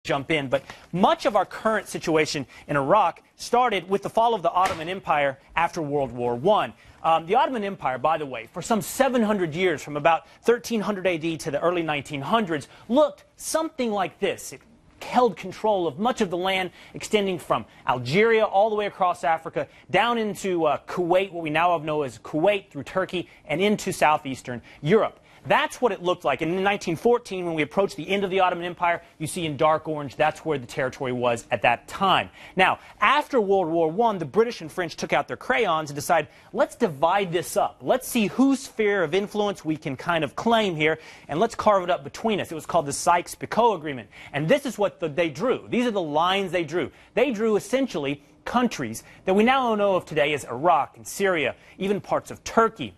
jump in, but much of our current situation in Iraq started with the fall of the Ottoman Empire after World War I. The Ottoman Empire, by the way, for some 700 years, from about 1300 AD to the early 1900s, looked something like this. It held control of much of the land extending from Algeria all the way across Africa, down into Kuwait, what we now know as Kuwait, through Turkey, and into southeastern Europe. That's what it looked like. And in 1914, when we approached the end of the Ottoman Empire, you see in dark orange, that's where the territory was at that time. Now, after World War I, the British and French took out their crayons and decided, let's divide this up. Let's see whose sphere of influence we can kind of claim here, and let's carve it up between us. It was called the Sykes-Picot Agreement. And this is what they drew. These are the lines they drew. They drew essentially countries that we now know of today as Iraq and Syria, even parts of Turkey,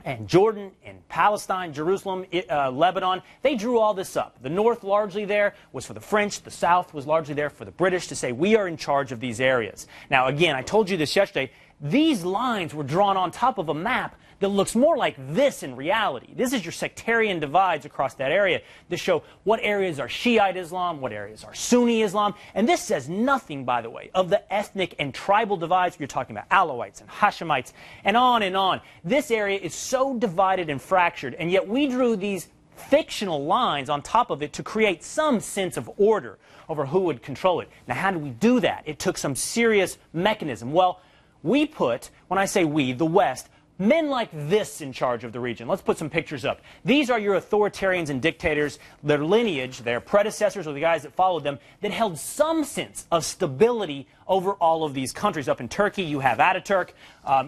and Jordan, and Palestine, Jerusalem, Lebanon. They drew all this up. The north largely there was for the French. The south was largely there for the British to say, we are in charge of these areas. Now, again, I told you this yesterday. These lines were drawn on top of a map that looks more like this in reality. This is your sectarian divides across that area to show what areas are Shiite Islam, what areas are Sunni Islam. And this says nothing, by the way, of the ethnic and tribal divides. You're talking about Alawites and Hashemites and on and on. This area is so divided and fractured, and yet we drew these fictional lines on top of it to create some sense of order over who would control it. Now, how did we do that? It took some serious mechanism. Well, we put, when I say we, the West, men like this in charge of the region. Let's put some pictures up. These are your authoritarians and dictators, their lineage, their predecessors or the guys that followed them, that held some sense of stability over all of these countries. Up in Turkey, you have Ataturk.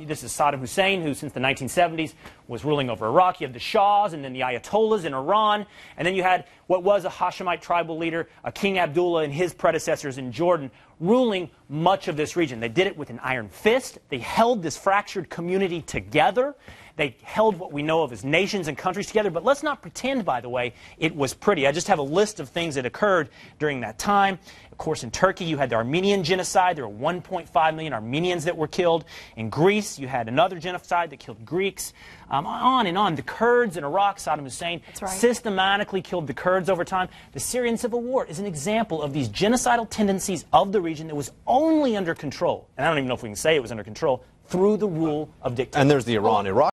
This is Saddam Hussein, who since the 1970s was ruling over Iraq. You have the Shahs and then the Ayatollahs in Iran. And then you had what was a Hashemite tribal leader, King Abdullah and his predecessors in Jordan, ruling much of this region. They did it with an iron fist. They held this fractured community together. They held what we know of as nations and countries together. But let's not pretend, by the way, it was pretty. I just have a list of things that occurred during that time. Of course, in Turkey, you had the Armenian genocide. There were 1.5 million Armenians that were killed. In Greece, you had another genocide that killed Greeks. On and on. The Kurds in Iraq, Saddam Hussein systematically killed the Kurds over time. The Syrian Civil War is an example of these genocidal tendencies of the region that was only under control, and I don't even know if we can say it was under control, through the rule of dictators. And there's the Iran-Iraq